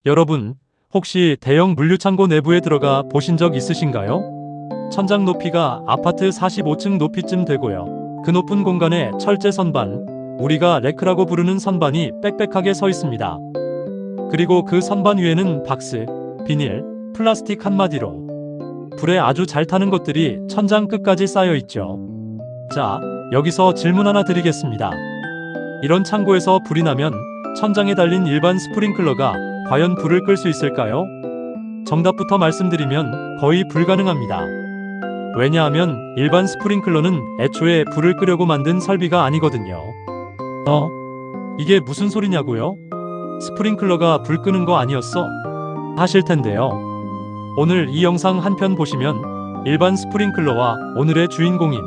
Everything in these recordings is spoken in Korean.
여러분, 혹시 대형 물류창고 내부에 들어가 보신 적 있으신가요? 천장 높이가 아파트 45층 높이쯤 되고요. 그 높은 공간에 철제 선반, 우리가 레크라고 부르는 선반이 빽빽하게 서 있습니다. 그리고 그 선반 위에는 박스, 비닐, 플라스틱 한마디로 불에 아주 잘 타는 것들이 천장 끝까지 쌓여 있죠. 자, 여기서 질문 하나 드리겠습니다. 이런 창고에서 불이 나면 천장에 달린 일반 스프링클러가 과연 불을 끌 수 있을까요? 정답부터 말씀드리면 거의 불가능합니다. 왜냐하면 일반 스프링클러는 애초에 불을 끄려고 만든 설비가 아니거든요. 이게 무슨 소리냐고요? 스프링클러가 불 끄는 거 아니었어? 하실 텐데요. 오늘 이 영상 한 편 보시면 일반 스프링클러와 오늘의 주인공인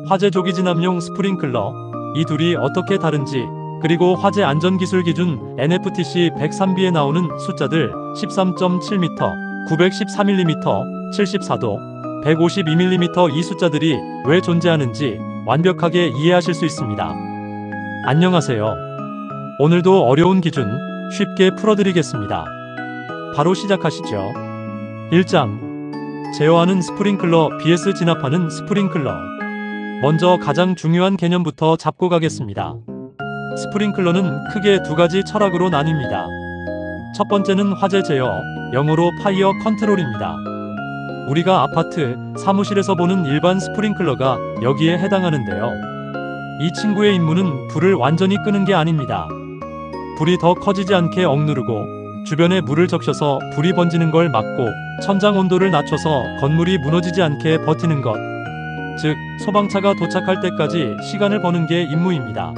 화재 조기 진압용 스프링클러, 이 둘이 어떻게 다른지, 그리고 화재 안전기술 기준 NFTC 103B에 나오는 숫자들 13.7m, 914mm, 74도, 152mm 이 숫자들이 왜 존재하는지 완벽하게 이해하실 수 있습니다. 안녕하세요. 오늘도 어려운 기준 쉽게 풀어드리겠습니다. 바로 시작하시죠. 1장. 제어하는 스프링클러 vs 진압하는 스프링클러. 먼저 가장 중요한 개념부터 잡고 가겠습니다. 스프링클러는 크게 두 가지 철학으로 나뉩니다. 첫 번째는 화재 제어, 영어로 파이어 컨트롤입니다. 우리가 아파트, 사무실에서 보는 일반 스프링클러가 여기에 해당하는데요. 이 친구의 임무는 불을 완전히 끄는 게 아닙니다. 불이 더 커지지 않게 억누르고 주변에 물을 적셔서 불이 번지는 걸 막고 천장 온도를 낮춰서 건물이 무너지지 않게 버티는 것. 즉, 소방차가 도착할 때까지 시간을 버는 게 임무입니다.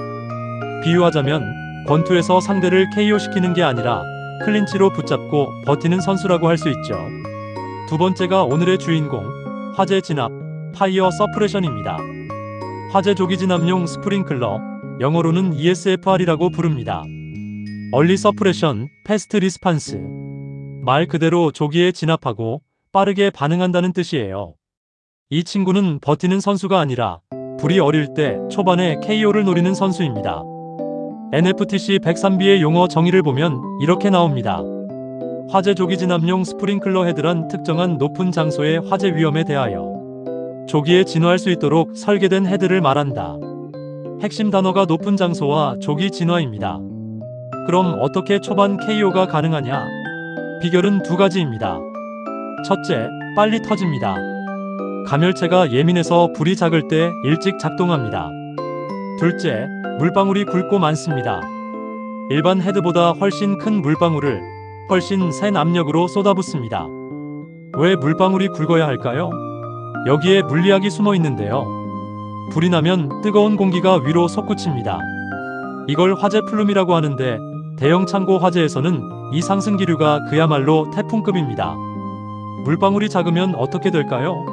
비유하자면 권투에서 상대를 KO시키는 게 아니라 클린치로 붙잡고 버티는 선수라고 할 수 있죠. 두 번째가 오늘의 주인공, 화재 진압, 파이어 서프레션입니다. 화재 조기 진압용 스프링클러, 영어로는 ESFR이라고 부릅니다. 얼리 서프레션, 패스트 리스판스. 말 그대로 조기에 진압하고 빠르게 반응한다는 뜻이에요. 이 친구는 버티는 선수가 아니라 불이 어릴 때 초반에 KO를 노리는 선수입니다. NFTC 103B의 용어 정의를 보면 이렇게 나옵니다. 화재 조기 진압용 스프링클러 헤드란 특정한 높은 장소의 화재 위험에 대하여 조기에 진화할 수 있도록 설계된 헤드를 말한다. 핵심 단어가 높은 장소와 조기 진화입니다. 그럼 어떻게 초반 KO가 가능하냐? 비결은 두 가지입니다. 첫째, 빨리 터집니다. 감열체가 예민해서 불이 작을 때 일찍 작동합니다. 둘째, 물방울이 굵고 많습니다. 일반 헤드보다 훨씬 큰 물방울을 훨씬 센 압력으로 쏟아붓습니다. 왜 물방울이 굵어야 할까요? 여기에 물리학이 숨어 있는데요. 불이 나면 뜨거운 공기가 위로 솟구칩니다. 이걸 화재 플룸이라고 하는데 대형 창고 화재에서는 이 상승 기류가 그야말로 태풍급입니다. 물방울이 작으면 어떻게 될까요?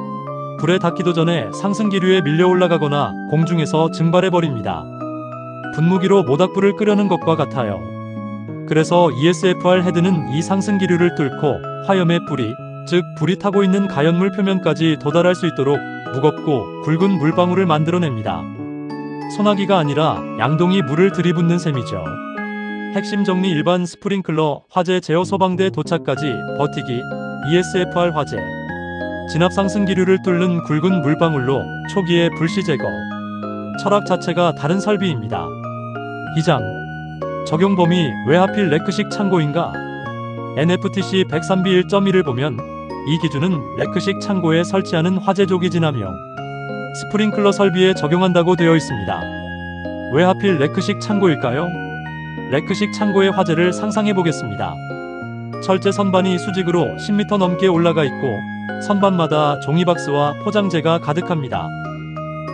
불에 닿기도 전에 상승 기류에 밀려 올라가거나 공중에서 증발해버립니다. 분무기로 모닥불을 끄려는 것과 같아요. 그래서 ESFR 헤드는 이 상승 기류를 뚫고 화염의 뿌리, 즉 불이 타고 있는 가연물 표면까지 도달할 수 있도록 무겁고 굵은 물방울을 만들어냅니다. 소나기가 아니라 양동이 물을 들이붓는 셈이죠. 핵심 정리. 일반 스프링클러 화재 제어 소방대 도착까지 버티기, ESFR 화재 진압 상승 기류를 뚫는 굵은 물방울로 초기의 불씨 제거. 철학 자체가 다른 설비입니다. 2장. 적용 범위. 왜 하필 레크식 창고인가? NFTC 103B 1.1을 보면 이 기준은 레크식 창고에 설치하는 화재 조기 진압용 스프링클러 설비에 적용한다고 되어 있습니다. 왜 하필 레크식 창고일까요? 레크식 창고의 화재를 상상해 보겠습니다. 철제 선반이 수직으로 10m 넘게 올라가 있고 선반마다 종이박스와 포장재가 가득합니다.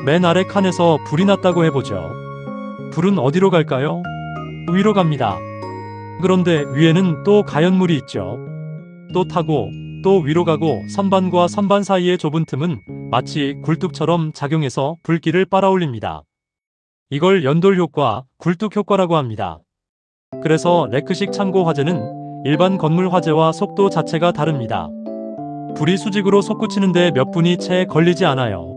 맨 아래 칸에서 불이 났다고 해보죠. 불은 어디로 갈까요? 위로 갑니다. 그런데 위에는 또 가연물이 있죠. 또 타고 또 위로 가고 선반과 선반 사이의 좁은 틈은 마치 굴뚝처럼 작용해서 불길을 빨아올립니다. 이걸 연돌 효과, 굴뚝 효과라고 합니다. 그래서 레크식 창고 화재는 일반 건물 화재와 속도 자체가 다릅니다. 불이 수직으로 솟구치는데 몇 분이 채 걸리지 않아요.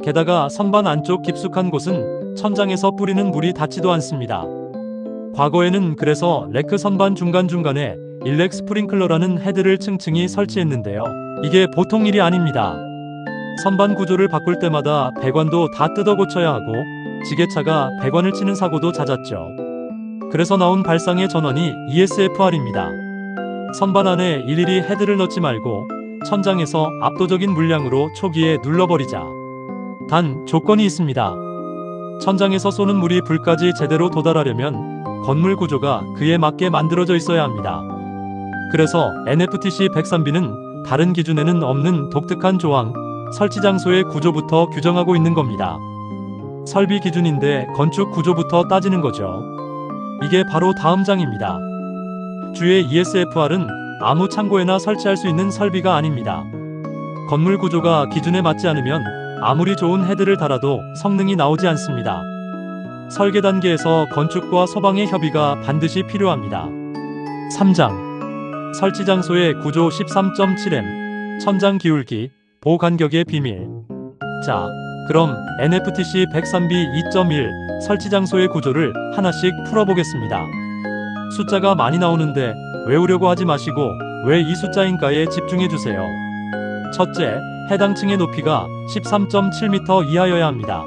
게다가 선반 안쪽 깊숙한 곳은 천장에서 뿌리는 물이 닿지도 않습니다. 과거에는 그래서 레크 선반 중간중간에 일렉 스프링클러라는 헤드를 층층이 설치했는데요. 이게 보통 일이 아닙니다. 선반 구조를 바꿀 때마다 배관도 다 뜯어 고쳐야 하고 지게차가 배관을 치는 사고도 잦았죠. 그래서 나온 발상의 전환이 ESFR입니다. 선반 안에 일일이 헤드를 넣지 말고 천장에서 압도적인 물량으로 초기에 눌러버리자. 단 조건이 있습니다. 천장에서 쏘는 물이 불까지 제대로 도달하려면 건물 구조가 그에 맞게 만들어져 있어야 합니다. 그래서 NFTC 103B는 다른 기준에는 없는 독특한 조항, 설치 장소의 구조부터 규정하고 있는 겁니다. 설비 기준인데 건축 구조부터 따지는 거죠. 이게 바로 다음 장입니다. 주의 ESFR은 아무 창고에나 설치할 수 있는 설비가 아닙니다. 건물 구조가 기준에 맞지 않으면 아무리 좋은 헤드를 달아도 성능이 나오지 않습니다. 설계 단계에서 건축과 소방의 협의가 반드시 필요합니다. 3장 설치 장소의 구조 13.7M 천장 기울기 보 간격의 비밀. 자, 그럼 NFTC 103B 2.1 설치 장소의 구조를 하나씩 풀어보겠습니다. 숫자가 많이 나오는데 외우려고 하지 마시고 왜 이 숫자인가에 집중해주세요. 첫째, 해당 층의 높이가 13.7m 이하여야 합니다.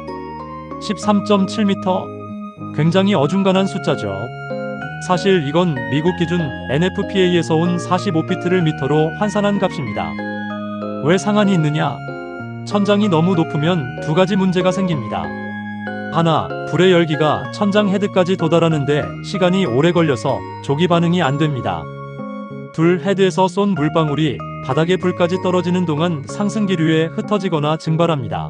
13.7m? 굉장히 어중간한 숫자죠. 사실 이건 미국 기준 NFPA에서 온 45피트를 미터로 환산한 값입니다. 왜 상한이 있느냐? 천장이 너무 높으면 두 가지 문제가 생깁니다. 하나, 불의 열기가 천장 헤드까지 도달하는데 시간이 오래 걸려서 조기 반응이 안 됩니다. 둘, 헤드에서 쏜 물방울이 바닥에 불까지 떨어지는 동안 상승 기류에 흩어지거나 증발합니다.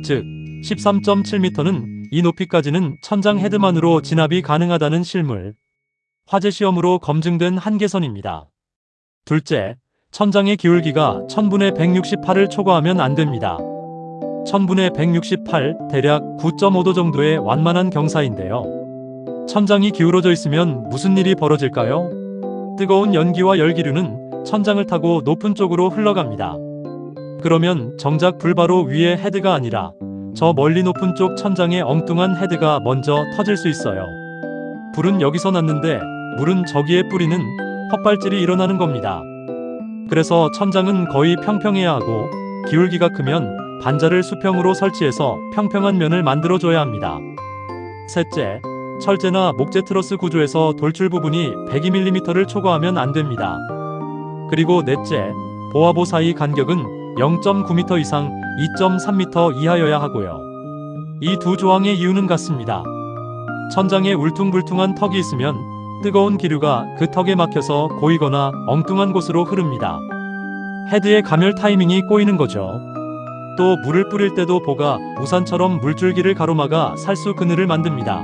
즉, 13.7m는 이 높이까지는 천장 헤드만으로 진압이 가능하다는 실물, 화재 시험으로 검증된 한계선입니다. 둘째, 천장의 기울기가 1000분의 168을 초과하면 안 됩니다. 1000분의 168, 대략 9.5도 정도의 완만한 경사인데요. 천장이 기울어져 있으면 무슨 일이 벌어질까요? 뜨거운 연기와 열기류는 천장을 타고 높은 쪽으로 흘러갑니다. 그러면 정작 불 바로 위의 헤드가 아니라 저 멀리 높은 쪽 천장의 엉뚱한 헤드가 먼저 터질 수 있어요. 불은 여기서 났는데 물은 저기에 뿌리는 헛발질이 일어나는 겁니다. 그래서 천장은 거의 평평해야 하고 기울기가 크면 반자를 수평으로 설치해서 평평한 면을 만들어줘야 합니다. 셋째, 철제나 목재 트러스 구조에서 돌출 부분이 102mm를 초과하면 안 됩니다. 그리고 넷째, 보와 보 사이 간격은 0.9m 이상 2.3m 이하여야 하고요. 이 두 조항의 이유는 같습니다. 천장에 울퉁불퉁한 턱이 있으면 뜨거운 기류가 그 턱에 막혀서 고이거나 엉뚱한 곳으로 흐릅니다. 헤드의 가멸 타이밍이 꼬이는 거죠. 또 물을 뿌릴 때도 보가 우산처럼 물줄기를 가로막아 살수 그늘을 만듭니다.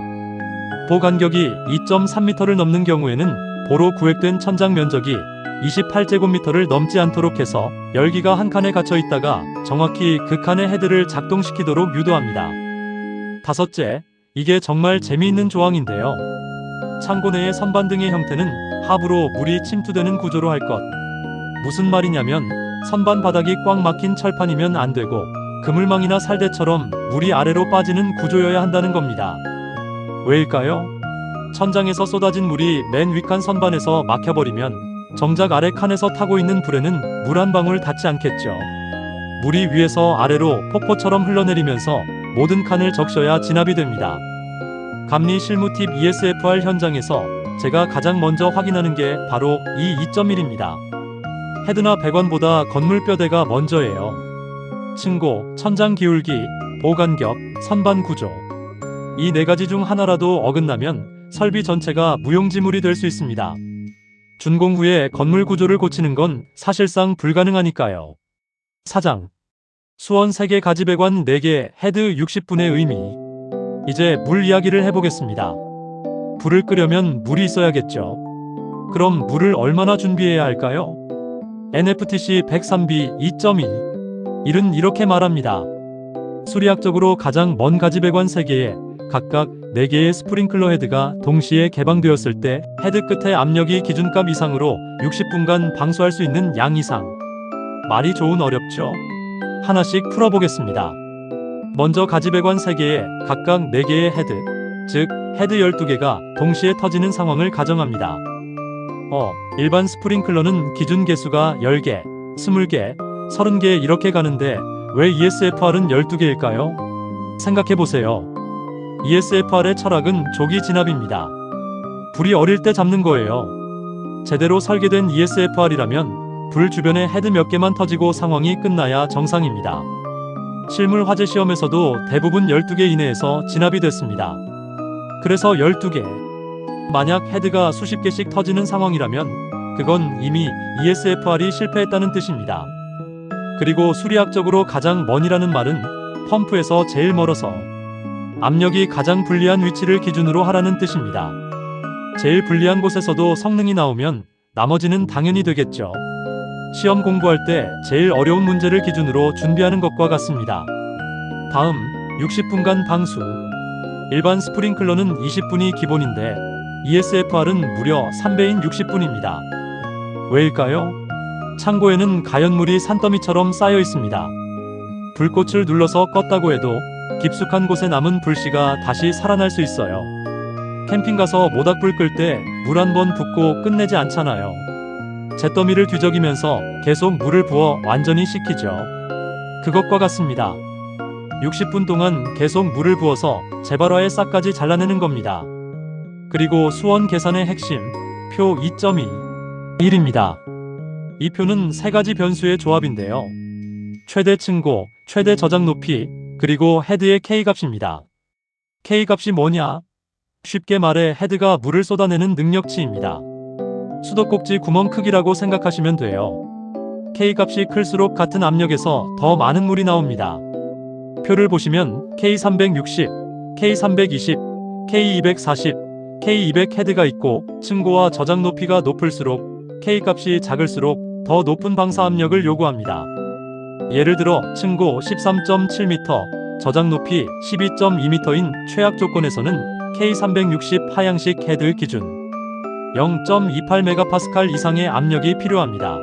보 간격이 2.3m를 넘는 경우에는 보로 구획된 천장 면적이 28제곱미터를 넘지 않도록 해서 열기가 한 칸에 갇혀 있다가 정확히 그 칸의 헤드를 작동시키도록 유도합니다. 다섯째, 이게 정말 재미있는 조항인데요. 창고 내의 선반 등의 형태는 하부로 물이 침투되는 구조로 할 것. 무슨 말이냐면 선반 바닥이 꽉 막힌 철판이면 안 되고 그물망이나 살대처럼 물이 아래로 빠지는 구조여야 한다는 겁니다. 왜일까요? 천장에서 쏟아진 물이 맨 윗칸 선반에서 막혀버리면 정작 아래 칸에서 타고 있는 불에는 물 한 방울 닿지 않겠죠. 물이 위에서 아래로 폭포처럼 흘러내리면서 모든 칸을 적셔야 진압이 됩니다. 감리 실무 팁 ESFR 현장에서 제가 가장 먼저 확인하는 게 바로 이 2.1입니다. 헤드나 배관보다 건물 뼈대가 먼저예요. 층고, 천장 기울기, 보간격, 선반 구조. 이 네 가지 중 하나라도 어긋나면 설비 전체가 무용지물이 될 수 있습니다. 준공 후에 건물 구조를 고치는 건 사실상 불가능하니까요. 4장. 수원 3개 가지배관 4개 헤드 60분의 의미. 이제 물 이야기를 해보겠습니다. 불을 끄려면 물이 있어야겠죠. 그럼 물을 얼마나 준비해야 할까요? NFTC 103B 2.2 일은 이렇게 말합니다. 수리학적으로 가장 먼 가지배관 3개에 각각 4개의 스프링클러 헤드가 동시에 개방되었을 때 헤드 끝의 압력이 기준값 이상으로 60분간 방수할 수 있는 양 이상. 말이 좋은 어렵죠? 하나씩 풀어보겠습니다. 먼저 가지배관 3개에 각각 4개의 헤드, 즉 헤드 12개가 동시에 터지는 상황을 가정합니다. 일반 스프링클러는 기준 개수가 10개, 20개, 30개 이렇게 가는데 왜 ESFR은 12개일까요? 생각해보세요. ESFR의 철학은 조기 진압입니다. 불이 어릴 때 잡는 거예요. 제대로 설계된 ESFR이라면 불 주변에 헤드 몇 개만 터지고 상황이 끝나야 정상입니다. 실물 화재 시험에서도 대부분 12개 이내에서 진압이 됐습니다. 그래서 12개. 만약 헤드가 수십 개씩 터지는 상황이라면 그건 이미 ESFR이 실패했다는 뜻입니다. 그리고 수리학적으로 가장 먼이라는 말은 펌프에서 제일 멀어서 압력이 가장 불리한 위치를 기준으로 하라는 뜻입니다. 제일 불리한 곳에서도 성능이 나오면 나머지는 당연히 되겠죠. 시험 공부할 때 제일 어려운 문제를 기준으로 준비하는 것과 같습니다. 다음, 60분간 방수. 일반 스프링클러는 20분이 기본인데 ESFR은 무려 3배인 60분입니다. 왜일까요? 창고에는 가연물이 산더미처럼 쌓여 있습니다. 불꽃을 눌러서 껐다고 해도 깊숙한 곳에 남은 불씨가 다시 살아날 수 있어요. 캠핑 가서 모닥불 끌 때 물 한 번 붓고 끝내지 않잖아요. 잿더미를 뒤적이면서 계속 물을 부어 완전히 식히죠. 그것과 같습니다. 60분 동안 계속 물을 부어서 재발화의 싹까지 잘라내는 겁니다. 그리고 수원 계산의 핵심, 표 2.2, 1입니다. 이 표는 세 가지 변수의 조합인데요. 최대 층고, 최대 저장 높이, 그리고 헤드의 K값입니다. K값이 뭐냐? 쉽게 말해 헤드가 물을 쏟아내는 능력치입니다. 수도꼭지 구멍 크기라고 생각하시면 돼요. K값이 클수록 같은 압력에서 더 많은 물이 나옵니다. 표를 보시면 K360, K320, K240, K200 헤드가 있고 층고와 저장 높이가 높을수록 K값이 작을수록 더 높은 방사 압력을 요구합니다. 예를 들어 층고 13.7m, 저장 높이 12.2m인 최악 조건에서는 K360 하향식 헤드 기준 0.28MPa 이상의 압력이 필요합니다.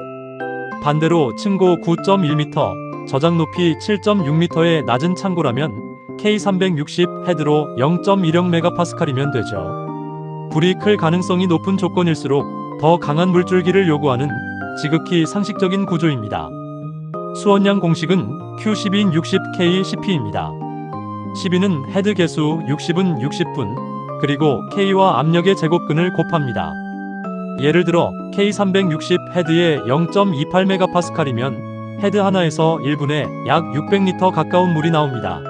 반대로 층고 9.1m, 저장 높이 7.6m의 낮은 창고라면 K360 헤드로 0.10MPa이면 되죠. 불이 클 가능성이 높은 조건일수록 더 강한 물줄기를 요구하는 지극히 상식적인 구조입니다. 수원량 공식은 Q12인 60K10P입니다. 12는 헤드 개수, 60은 60분, 그리고 K와 압력의 제곱근을 곱합니다. 예를 들어 K360 헤드에 0.28MPa이면 헤드 하나에서 1분에 약 600L 가까운 물이 나옵니다.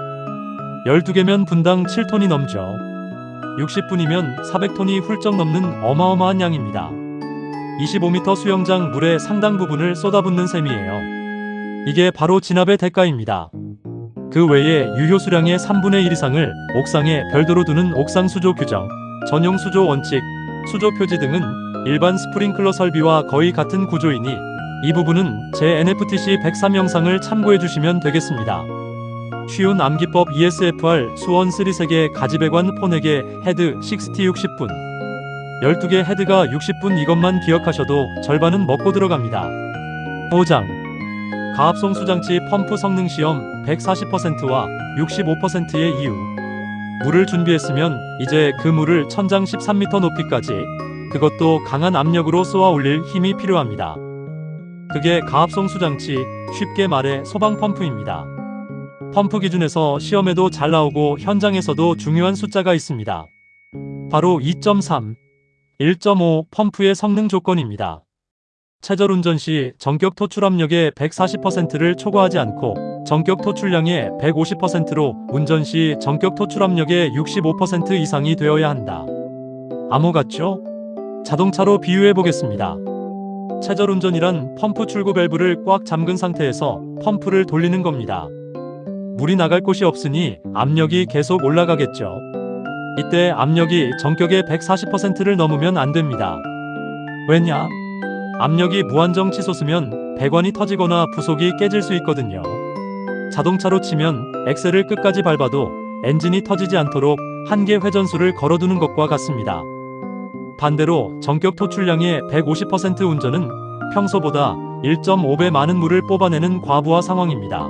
12개면 분당 7톤이 넘죠. 60분이면 400톤이 훌쩍 넘는 어마어마한 양입니다. 25m 수영장 물의 상당 부분을 쏟아붓는 셈이에요. 이게 바로 진압의 대가입니다. 그 외에 유효 수량의 3분의 1 이상을 옥상에 별도로 두는 옥상 수조 규정, 전용 수조 원칙, 수조 표지 등은 일반 스프링클러 설비와 거의 같은 구조이니 이 부분은 제 NFTC 103 영상을 참고해 주시면 되겠습니다. 쉬운 암기법 ESFR 수원 3세계 가지배관 포넥의 헤드 60 60분 12개 헤드가 60분 이것만 기억하셔도 절반은 먹고 들어갑니다. 5장 가압송 수장치 펌프 성능 시험 140%와 65%의 이유. 물을 준비했으면 이제 그 물을 천장 13m 높이까지, 그것도 강한 압력으로 쏘아 올릴 힘이 필요합니다. 그게 가압송 수장치, 쉽게 말해 소방 펌프입니다. 펌프 기준에서 시험에도 잘 나오고 현장에서도 중요한 숫자가 있습니다. 바로 2.3, 1.5 펌프의 성능 조건입니다. 최저 운전 시 전격 토출 압력의 140%를 초과하지 않고 전격 토출량의 150%로 운전 시 전격 토출 압력의 65% 이상이 되어야 한다. 암호 같죠? 자동차로 비유해 보겠습니다. 최저 운전이란 펌프 출구 밸브를 꽉 잠근 상태에서 펌프를 돌리는 겁니다. 물이 나갈 곳이 없으니 압력이 계속 올라가겠죠. 이때 압력이 전격의 140%를 넘으면 안 됩니다. 왜냐? 압력이 무한정 치솟으면 배관이 터지거나 부속이 깨질 수 있거든요. 자동차로 치면 엑셀을 끝까지 밟아도 엔진이 터지지 않도록 한계 회전수를 걸어두는 것과 같습니다. 반대로 전격 토출량의 150% 운전은 평소보다 1.5배 많은 물을 뽑아내는 과부하 상황입니다.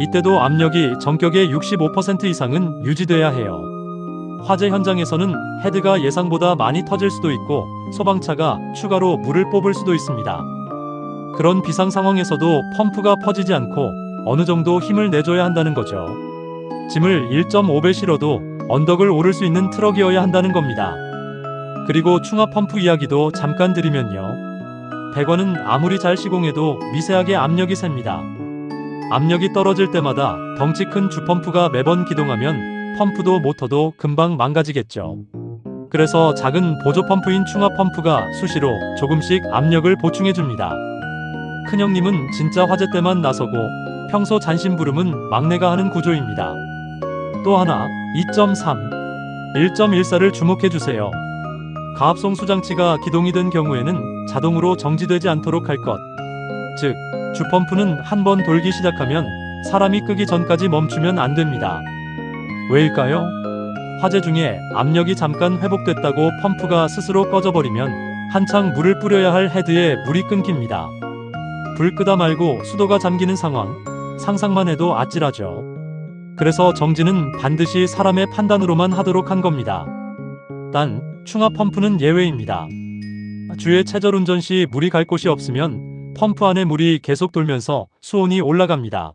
이때도 압력이 전격의 65% 이상은 유지돼야 해요. 화재 현장에서는 헤드가 예상보다 많이 터질 수도 있고 소방차가 추가로 물을 뽑을 수도 있습니다. 그런 비상 상황에서도 펌프가 퍼지지 않고 어느 정도 힘을 내줘야 한다는 거죠. 짐을 1.5배 실어도 언덕을 오를 수 있는 트럭이어야 한다는 겁니다. 그리고 충화 펌프 이야기도 잠깐 드리면요. 배관은 아무리 잘 시공해도 미세하게 압력이 셉니다. 압력이 떨어질 때마다 덩치 큰 주펌프가 매번 기동하면 펌프도 모터도 금방 망가지겠죠. 그래서 작은 보조 펌프인 충화 펌프가 수시로 조금씩 압력을 보충해줍니다. 큰형님은 진짜 화재 때만 나서고 평소 잔심부름은 막내가 하는 구조입니다. 또 하나 2.3, 1.14를 주목해주세요. 가압송 수장치가 기동이 된 경우에는 자동으로 정지되지 않도록 할 것. 즉, 주펌프는 한번 돌기 시작하면 사람이 끄기 전까지 멈추면 안 됩니다. 왜일까요? 화재 중에 압력이 잠깐 회복됐다고 펌프가 스스로 꺼져버리면 한창 물을 뿌려야 할 헤드에 물이 끊깁니다. 불 끄다 말고 수도가 잠기는 상황, 상상만 해도 아찔하죠. 그래서 정지는 반드시 사람의 판단으로만 하도록 한 겁니다. 단, 충화 펌프는 예외입니다. 주에 체절운전 시 물이 갈 곳이 없으면 펌프 안에 물이 계속 돌면서 수온이 올라갑니다.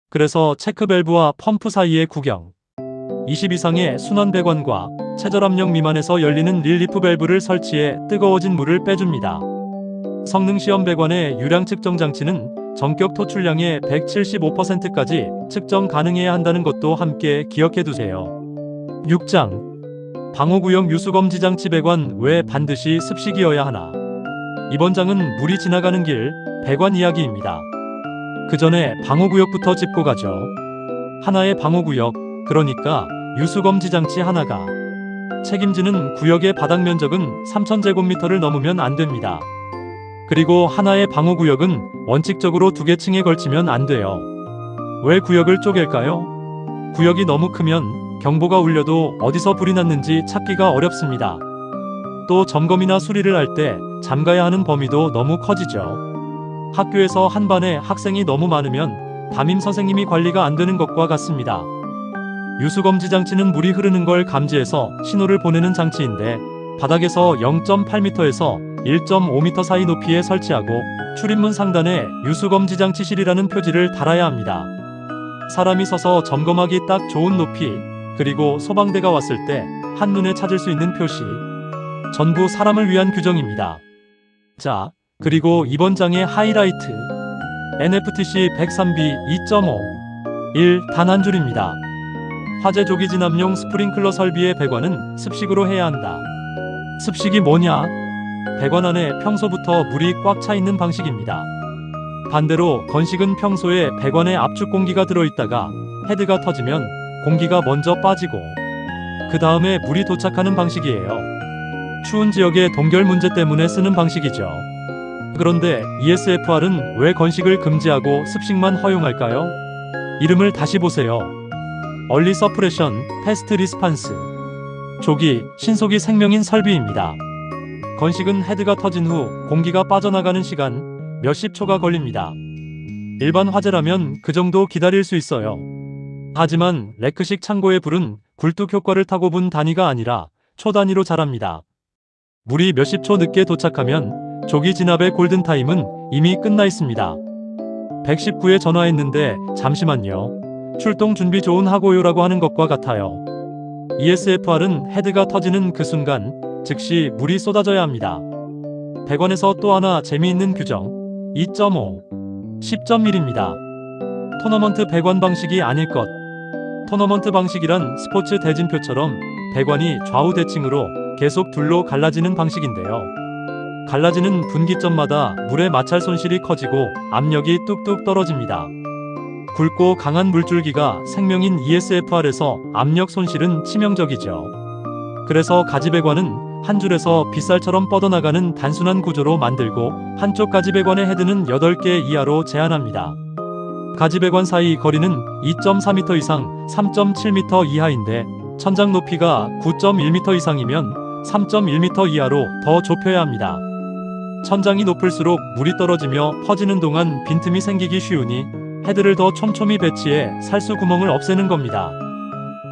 그래서 체크밸브와 펌프 사이의 구경, 20 이상의 순환 배관과 체절압력 미만에서 열리는 릴리프 밸브를 설치해 뜨거워진 물을 빼줍니다. 성능시험 배관의 유량 측정 장치는 전격 토출량의 175%까지 측정 가능해야 한다는 것도 함께 기억해두세요. 6장 방호구역 유수검지 장치 배관 왜 반드시 습식이어야 하나? 이번 장은 물이 지나가는 길, 배관 이야기입니다. 그 전에 방호구역부터 짚고 가죠. 하나의 방호구역, 그러니까 유수검지 장치 하나가 책임지는 구역의 바닥 면적은 3,000제곱미터를 넘으면 안 됩니다. 그리고 하나의 방호구역은 원칙적으로 2개 층에 걸치면 안 돼요. 왜 구역을 쪼갤까요? 구역이 너무 크면 경보가 울려도 어디서 불이 났는지 찾기가 어렵습니다. 또 점검이나 수리를 할 때 잠가야 하는 범위도 너무 커지죠. 학교에서 한 반에 학생이 너무 많으면 담임 선생님이 관리가 안 되는 것과 같습니다. 유수검지 장치는 물이 흐르는 걸 감지해서 신호를 보내는 장치인데 바닥에서 0.8m에서 1.5m 사이 높이에 설치하고 출입문 상단에 유수검지 장치실이라는 표지를 달아야 합니다. 사람이 서서 점검하기 딱 좋은 높이, 그리고 소방대가 왔을 때 한눈에 찾을 수 있는 표시. 전부 사람을 위한 규정입니다. 자, 그리고 이번 장의 하이라이트. NFTC 103B 2.5 1. 단 한 줄입니다. 화재 조기 진압용 스프링클러 설비의 배관은 습식으로 해야 한다. 습식이 뭐냐? 배관 안에 평소부터 물이 꽉 차 있는 방식입니다. 반대로 건식은 평소에 배관에 압축 공기가 들어있다가 헤드가 터지면 공기가 먼저 빠지고 그 다음에 물이 도착하는 방식이에요. 추운 지역의 동결 문제 때문에 쓰는 방식이죠. 그런데 ESFR은 왜 건식을 금지하고 습식만 허용할까요? 이름을 다시 보세요. 얼리 서프레션, 패스트 리스판스. 조기, 신속이 생명인 설비입니다. 건식은 헤드가 터진 후 공기가 빠져나가는 시간 몇십 초가 걸립니다. 일반 화재라면 그 정도 기다릴 수 있어요. 하지만 레크식 창고의 불은 굴뚝 효과를 타고 분 단위가 아니라 초 단위로 자랍니다. 물이 몇십 초 늦게 도착하면 조기 진압의 골든타임은 이미 끝나 있습니다. 119에 전화했는데 잠시만요. 출동 준비 좋은 하고요라고 하는 것과 같아요. ESFR은 헤드가 터지는 그 순간 즉시 물이 쏟아져야 합니다. 배관에서 또 하나 재미있는 규정 2.5 10.1입니다. 토너먼트 배관 방식이 아닐 것. 토너먼트 방식이란 스포츠 대진표처럼 배관이 좌우 대칭으로 계속 둘로 갈라지는 방식인데요. 갈라지는 분기점마다 물의 마찰 손실이 커지고 압력이 뚝뚝 떨어집니다. 굵고 강한 물줄기가 생명인 ESFR에서 압력 손실은 치명적이죠. 그래서 가지배관은 한 줄에서 빗살처럼 뻗어나가는 단순한 구조로 만들고 한쪽 가지배관의 헤드는 8개 이하로 제한합니다. 가지배관 사이 거리는 2.4m 이상 3.7m 이하인데 천장 높이가 9.1m 이상이면 3.1m 이하로 더 좁혀야 합니다. 천장이 높을수록 물이 떨어지며 퍼지는 동안 빈틈이 생기기 쉬우니 헤드를 더 촘촘히 배치해 살수 구멍을 없애는 겁니다.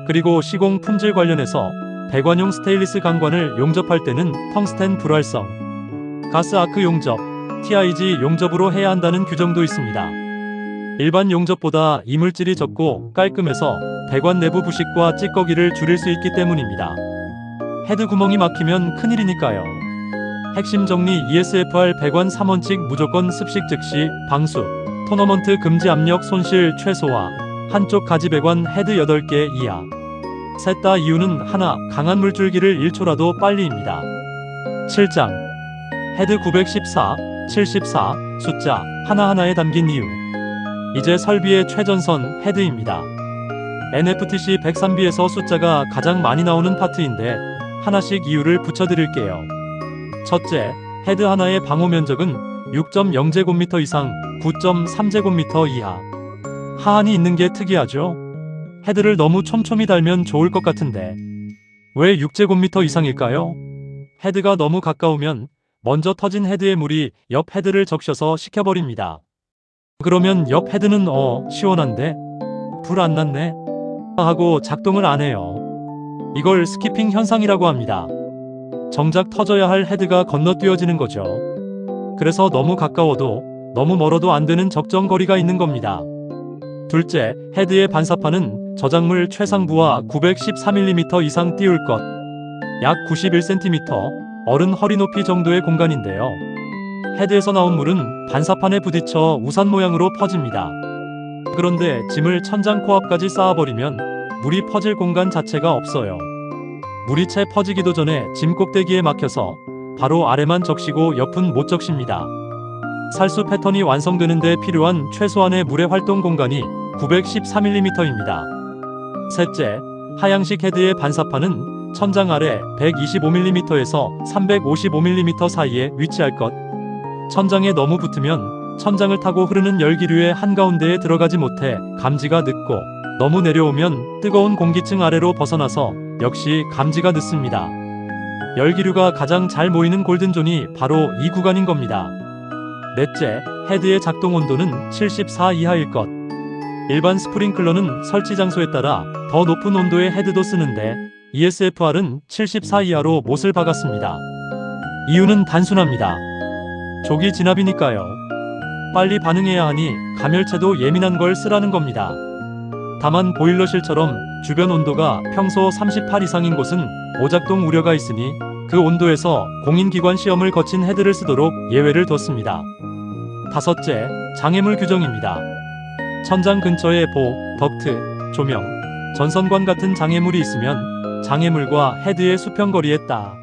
그리고 시공 품질 관련해서 배관용 스테인리스 강관을 용접할 때는 텅스텐 불활성, 가스 아크 용접, TIG 용접으로 해야 한다는 규정도 있습니다. 일반 용접보다 이물질이 적고 깔끔해서 배관 내부 부식과 찌꺼기를 줄일 수 있기 때문입니다. 헤드 구멍이 막히면 큰일이니까요. 핵심 정리 ESFR 배관 3원칙 무조건 습식 즉시 방수, 토너먼트 금지 압력 손실 최소화, 한쪽 가지 배관 헤드 8개 이하. 셋 다 이유는 하나, 강한 물줄기를 1초라도 빨리입니다. 7장 헤드 914, 74 숫자 하나하나에 담긴 이유. 이제 설비의 최전선 헤드입니다. NFTC 103B에서 숫자가 가장 많이 나오는 파트인데 하나씩 이유를 붙여드릴게요. 첫째, 헤드 하나의 방호 면적은 6.0제곱미터 이상 9.3제곱미터 이하. 하한이 있는 게 특이하죠? 헤드를 너무 촘촘히 달면 좋을 것 같은데 왜 6제곱미터 이상일까요? 헤드가 너무 가까우면 먼저 터진 헤드의 물이 옆 헤드를 적셔서 식혀버립니다. 그러면 옆 헤드는 시원한데? 불 안 났네? 하고 작동을 안 해요. 이걸 스키핑 현상이라고 합니다. 정작 터져야 할 헤드가 건너뛰어지는 거죠. 그래서 너무 가까워도 너무 멀어도 안 되는 적정 거리가 있는 겁니다. 둘째, 헤드의 반사판은 저작물 최상부와 913mm 이상 띄울 것. 약 91cm, 어른 허리 높이 정도의 공간인데요. 헤드에서 나온 물은 반사판에 부딪혀 우산 모양으로 퍼집니다. 그런데 짐을 천장 코앞까지 쌓아버리면 물이 퍼질 공간 자체가 없어요. 물이 채 퍼지기도 전에 짐 꼭대기에 막혀서 바로 아래만 적시고 옆은 못 적십니다. 살수 패턴이 완성되는 데 필요한 최소한의 물의 활동 공간이 913mm입니다. 셋째, 하향식 헤드의 반사판은 천장 아래 125mm에서 355mm 사이에 위치할 것. 천장에 너무 붙으면 천장을 타고 흐르는 열기류의 한가운데에 들어가지 못해 감지가 늦고 너무 내려오면 뜨거운 공기층 아래로 벗어나서 역시 감지가 늦습니다. 열기류가 가장 잘 모이는 골든존이 바로 이 구간인 겁니다. 넷째, 헤드의 작동 온도는 74 이하일 것. 일반 스프링클러는 설치 장소에 따라 더 높은 온도의 헤드도 쓰는데 ESFR은 74 이하로 못을 박았습니다. 이유는 단순합니다. 조기 진압이니까요. 빨리 반응해야 하니 가멸체도 예민한 걸 쓰라는 겁니다. 다만 보일러실처럼 주변 온도가 평소 38 이상인 곳은 오작동 우려가 있으니 그 온도에서 공인기관 시험을 거친 헤드를 쓰도록 예외를 뒀습니다. 다섯째, 장애물 규정입니다. 천장 근처에 덕트, 조명, 전선관 같은 장애물이 있으면 장애물과 헤드의 수평거리에 따